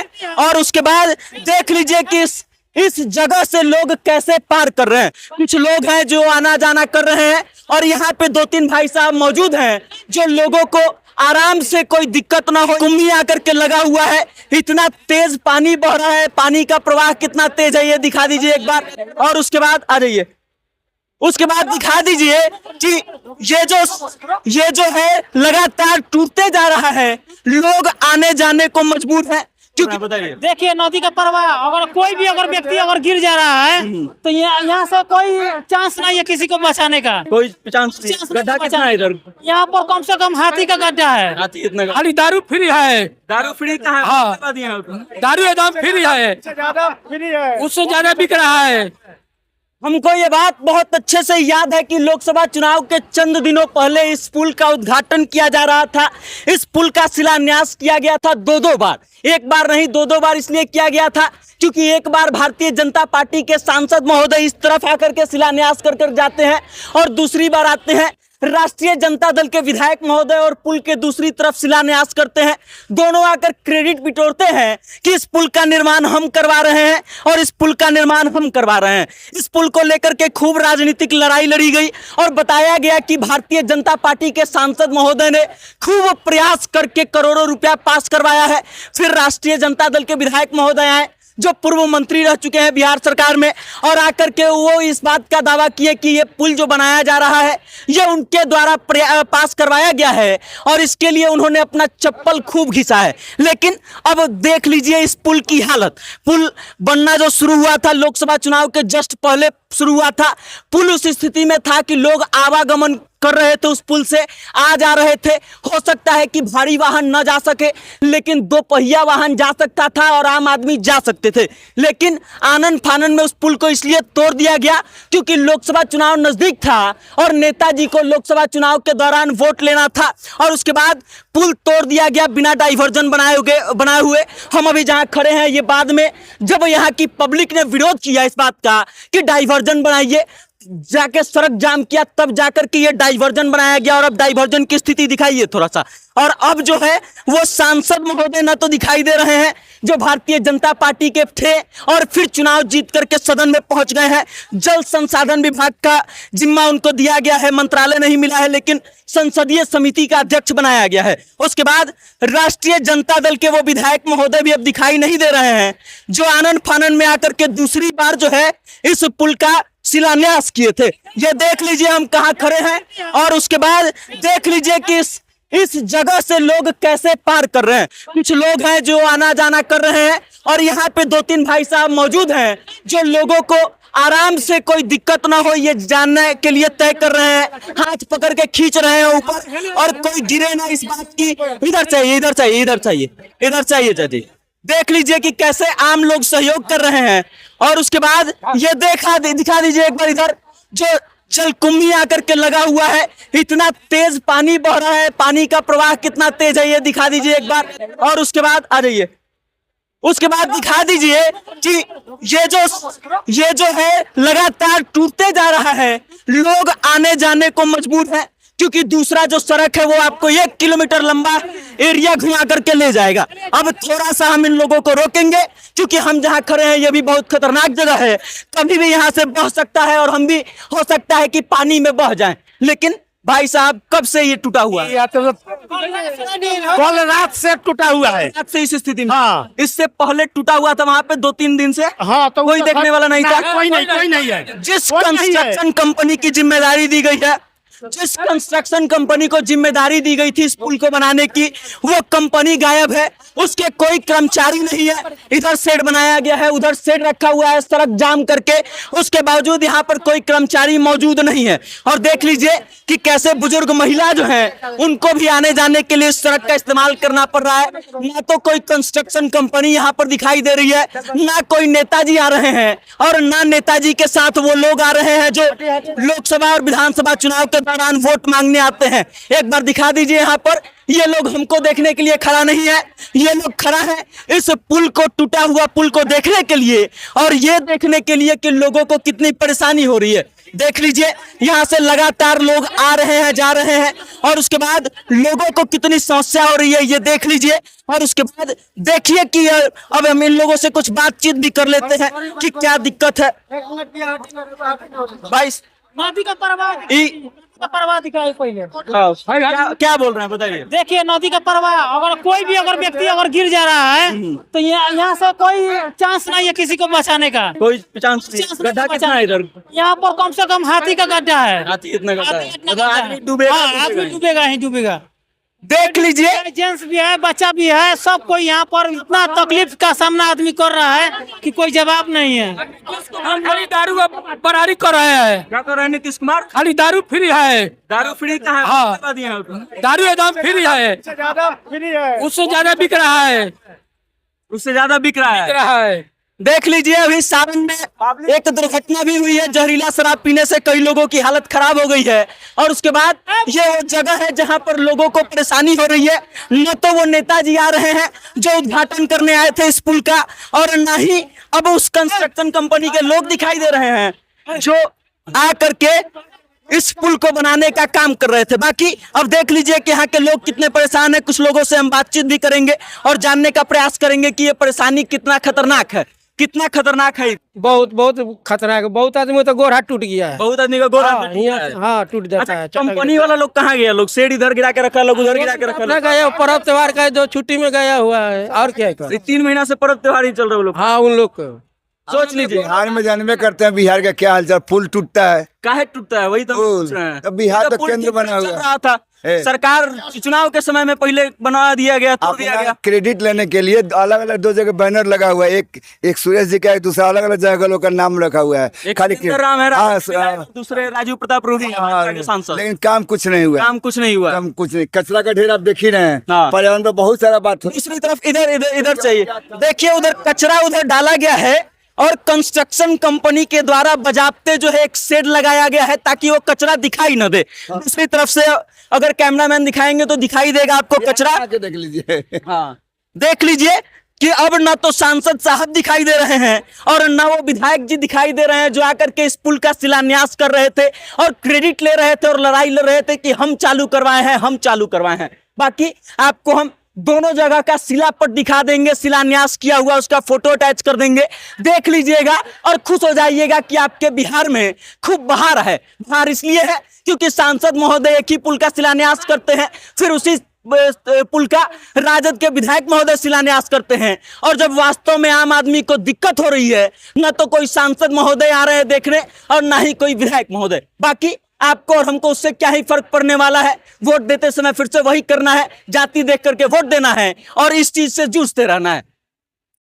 हैं और उसके बाद देख लीजिए कि इस जगह से लोग कैसे पार कर रहे हैं। कुछ लोग हैं जो आना जाना कर रहे हैं और यहाँ पे 2-3 भाई साहब मौजूद हैं जो लोगों को आराम से कोई दिक्कत ना हो कुम्भी आकर के लगा हुआ है। इतना तेज पानी बह रहा है, पानी का प्रवाह कितना तेज है ये दिखा दीजिए एक बार। और उसके बाद आ जाइए, उसके बाद दिखा दीजिए कि ये जो है लगातार टूटते जा रहा है, लोग आने जाने को मजबूर हैं। क्योंकि बताइए, देखिए नदी का प्रवाह, अगर कोई भी व्यक्ति अगर गिर जा रहा है तो यहाँ से कोई चांस नहीं है किसी को बचाने का, कोई चांस नहीं। गड्ढा कितना है इधर? यहाँ पर कम से कम हाथी का गड्ढा है। हाथी इतना खाली दारू फ्री है। दारू फ्री कहाँ है? हाँ। दारू एकदम फ्री है, उससे ज्यादा बिक रहा है। हमको ये बात बहुत अच्छे से याद है कि लोकसभा चुनाव के चंद दिनों पहले इस पुल का उद्घाटन किया जा रहा था। इस पुल का शिलान्यास किया गया था 2-2 बार, एक बार नहीं 2-2 बार इसलिए किया गया था क्योंकि एक बार भारतीय जनता पार्टी के सांसद महोदय इस तरफ आकर के शिलान्यास कर जाते हैं और दूसरी बार आते हैं राष्ट्रीय जनता दल के विधायक महोदय और पुल के दूसरी तरफ शिलान्यास करते हैं। दोनों आकर क्रेडिट बिटोरते हैं कि इस पुल का निर्माण हम करवा रहे हैं और इस पुल का निर्माण हम करवा रहे हैं। इस पुल को लेकर के खूब राजनीतिक लड़ाई लड़ी गई और बताया गया कि भारतीय जनता पार्टी के सांसद महोदय ने खूब प्रयास करके करोड़ों रुपया पास करवाया है। फिर राष्ट्रीय जनता दल के विधायक महोदय आए जो पूर्व मंत्री रह चुके हैं बिहार सरकार में और आकर के वो इस बात का दावा किए कि ये पुल जो बनाया जा रहा है ये उनके द्वारा पास करवाया गया है और इसके लिए उन्होंने अपना चप्पल खूब घिसा है। लेकिन अब देख लीजिए इस पुल की हालत। पुल बनना जो शुरू हुआ था लोकसभा चुनाव के जस्ट पहले शुरू हुआ था। पुल उस स्थिति में था कि लोग आवागमन कर रहे थे, उस पुल से आ जा रहे थे। हो सकता है कि भारी वाहन न जा सके लेकिन 2 पहिया वाहन जा सकता था और आम आदमी जा सकते थे। लेकिन आनन फानन में उस पुल को इसलिए तोड़ दिया गया क्योंकि लोकसभा चुनाव नजदीक था और नेताजी को लोकसभा चुनाव के दौरान वोट लेना था और उसके बाद पुल तोड़ दिया गया बिना डाइवर्जन बनाए हुए। हम अभी जहां खड़े हैं ये बाद में जब यहाँ की पब्लिक ने विरोध किया इस बात का कि डाइवर्जन बनाइए, जाके सड़क जाम किया, तब जाकर के ये डाइवर्जन बनाया गया और अब डाइवर्जन की स्थिति दिखाइए थोड़ा सा। और अब जो है वो सांसद महोदय ना तो दिखाई दे रहे हैं जो भारतीय जनता पार्टी के थे और फिर चुनाव जीत करके सदन में पहुंच गए हैं। जल संसाधन विभाग का जिम्मा उनको दिया गया है, मंत्रालय नहीं मिला है लेकिन संसदीय समिति का अध्यक्ष बनाया गया है। उसके बाद राष्ट्रीय जनता दल के वो विधायक महोदय भी अब दिखाई नहीं दे रहे हैं जो आनन फानन में आकर के दूसरी बार जो है इस पुल का शिलान्यास किए थे। ये देख लीजिए हम कहाँ खड़े हैं और उसके बाद देख लीजिए कि इस जगह से लोग कैसे पार कर रहे हैं। कुछ लोग हैं जो आना जाना कर रहे हैं और यहाँ पे 2-3 भाई साहब मौजूद हैं जो लोगों को आराम से कोई दिक्कत ना हो ये जानने के लिए तय कर रहे हैं, हाथ पकड़ के खींच रहे हैं ऊपर और कोई गिरे ना इस बात की। इधर चाहिए, इधर चाहिए, इधर चाहिए, इधर चाहिए चाची। देख लीजिए कि कैसे आम लोग सहयोग कर रहे हैं और उसके बाद ये दिखा दीजिए एक बार इधर जो जलकुंभी आकर के लगा हुआ है। इतना तेज पानी बह रहा है, पानी का प्रवाह कितना तेज है ये दिखा दीजिए एक बार। और उसके बाद आ जाइए, उसके बाद दिखा दीजिए कि ये जो है लगातार टूटते जा रहा है, लोग आने जाने को मजबूर हैं क्योंकि दूसरा जो सड़क है वो आपको 1 किलोमीटर लंबा एरिया घुमा करके ले जाएगा। अब थोड़ा सा हम इन लोगों को रोकेंगे क्योंकि हम जहां खड़े हैं ये भी बहुत खतरनाक जगह है, कभी भी यहां से बह सकता है और हम भी हो सकता है कि पानी में बह जाएं। लेकिन भाई साहब कब से ये टूटा हुआ है? कल रात से टूटा हुआ है। रात से इस स्थिति में? हाँ। इससे पहले टूटा हुआ था वहां पे 2-3 दिन से? हाँ, तो कोई देखने वाला नहीं था? कोई नहीं है। जिस कंस्ट्रक्शन कंपनी की जिम्मेदारी दी गई है, जिस कंस्ट्रक्शन कंपनी को जिम्मेदारी दी गई थी इस पुल को बनाने की, वो कंपनी गायब है, उसके कोई कर्मचारी नहीं है। इधर शेड बनाया गया है, उधर शेड रखा हुआ है सड़क जाम करके, उसके बावजूद यहाँ पर कोई कर्मचारी मौजूद नहीं है। और देख लीजिए कि कैसे बुजुर्ग महिला जो है उनको भी आने जाने के लिए इस सड़क का इस्तेमाल करना पड़ रहा है। ना तो कोई कंस्ट्रक्शन कंपनी यहाँ पर दिखाई दे रही है, ना कोई नेताजी आ रहे हैं और ना नेताजी के साथ वो लोग आ रहे हैं जो लोकसभा और विधानसभा चुनाव के दौरान वोट मांगने आते हैं। एक बार दिखा दीजिए यहाँ पर, ये लोग हमको देखने के लिए खड़ा नहीं है, ये लोग खड़ा है इस पुल को, टूटा हुआ पुल को देखने के लिए और ये देखने के लिए कि लोगों को कितनी परेशानी हो रही है। देख लीजिए यहाँ से लगातार लोग आ रहे हैं जा रहे हैं और उसके बाद लोगों को कितनी समस्या हो रही है ये देख लीजिए। और उसके बाद देखिए कि अब हम इन लोगों से कुछ बातचीत भी कर लेते हैं कि क्या दिक्कत है। भाई नदी का प्रवाह दिखाई पहले। क्या बोल रहे हैं बताइए। देखिए नदी का प्रवाह, अगर कोई भी अगर व्यक्ति अगर गिर जा रहा है तो यहाँ से कोई चांस नहीं है किसी को बचाने का। कोई चांस नहीं। गड्ढा कितना है इधर? यहाँ पर कम से कम हाथी का गड्ढा है। हाथी इतना गड्ढा है, इतना मतलब गड्ढा आदमी है। डूबेगा हाँ, आदमी डूबेगा ही डूबेगा। देख लीजिए जेंट्स भी है, बच्चा भी है, सब कोई यहाँ पर इतना तकलीफ का सामना आदमी कर रहा है कि कोई जवाब नहीं है। हम खाली दारू का बरारी कर रहे हैं। क्या कर रहे हैं नीतीश कुमार? खाली दारू फ्री है। दारू फ्री कहाँ हाँ। बता दिए हैं। दारू एकदम फ्री है। उससे ज्यादा बिक रहा है। उससे ज्यादा बिक रहा बिक है। रहा है। देख लीजिए अभी सावन में एक दुर्घटना भी हुई है। जहरीला शराब पीने से कई लोगों की हालत खराब हो गई है और उसके बाद ये वो जगह है जहां पर लोगों को परेशानी हो रही है। न तो वो नेताजी आ रहे हैं जो उद्घाटन करने आए थे इस पुल का और न ही अब उस कंस्ट्रक्शन कंपनी के लोग दिखाई दे रहे हैं जो आ करके इस पुल को बनाने का काम कर रहे थे। बाकी अब देख लीजिए कि यहाँ के लोग कितने परेशान हैं। कुछ लोगों से हम बातचीत भी करेंगे और जानने का प्रयास करेंगे कि ये परेशानी कितना खतरनाक है। कितना खतरनाक है? बहुत बहुत खतरनाक है। बहुत आदमी तो गोर हाथ टूट गया है। बहुत आदमी का गोरा हाँ, हाँ टूट जाता है। कंपनी वाला लोग कहाँ गया? लोग शेड इधर गिरा के रखा, लोग उधर गिरा के रखा। अपना गया पर्व त्योहार का जो छुट्टी में गया हुआ है और क्या कर। 3 महीना से पर्व त्योहार ही चल रहे लोग। हाँ उन लोग को सोच लीजिए बिहार में जानबे करते हैं बिहार का क्या हालचाल। पुल टूटता है, काहे टूटता है वही तो हम पूछ रहे हैं। अब बिहार तो पुल केंद्र ठीक बना चल हुआ रहा था। है। सरकार चुनाव के समय में पहले बनवा दिया गया, तोड़ दिया अपना गया। क्रेडिट लेने के लिए अलग अलग 2 जगह बैनर लगा हुआ है। एक सुरेश जी का है, दूसरा अलग अलग जगह लोग का नाम रखा हुआ है। एक खाली राम है, हाँ, दूसरे राजू प्रताप रूढ़ी हाँ, सांसद। लेकिन काम कुछ नहीं हुआ। काम कुछ नहीं हुआ। काम कुछ नहीं। कचरा का ढेर आप देख ही रहे हैं। हाँ। पर्यावरण पे बहुत सारा बात हो। दूसरी तरफ इधर इधर इधर चाहिए। देखिए उधर कचरा उधर डाला गया है और कंस्ट्रक्शन कंपनी के द्वारा बजाबते जो है एक शेड लगाया गया है ताकि वो कचरा दिखाई न दे। दूसरी तरफ से अगर कैमरामैन दिखाएंगे तो दिखाई देगा आपको कचरा। आके देख लीजिए। हाँ देख लीजिए कि अब न तो सांसद साहब दिखाई दे रहे हैं और न वो विधायक जी दिखाई दे रहे हैं जो आकर के इस पुल का शिलान्यास कर रहे थे और क्रेडिट ले रहे थे और लड़ाई लड़ रहे थे कि हम चालू करवाए हैं, हम चालू करवाए हैं। बाकी आपको हम दोनों जगह का शिलापट दिखा देंगे, शिलान्यास किया हुआ उसका फोटो अटैच कर देंगे। देख लीजिएगा और खुश हो जाइएगा कि आपके बिहार में खूब बहार है। बहार इसलिए है क्योंकि सांसद महोदय एक ही पुल का शिलान्यास करते हैं, फिर उसी पुल का राजद के विधायक महोदय शिलान्यास करते हैं और जब वास्तव में आम आदमी को दिक्कत हो रही है न तो कोई सांसद महोदय आ रहे हैं देखने और ना ही कोई विधायक महोदय। बाकी आपको और हमको उससे क्या ही फर्क पड़ने वाला है। वोट देते समय फिर से वही करना है, जाति देख करके वोट देना है और इस चीज से जूझते रहना है।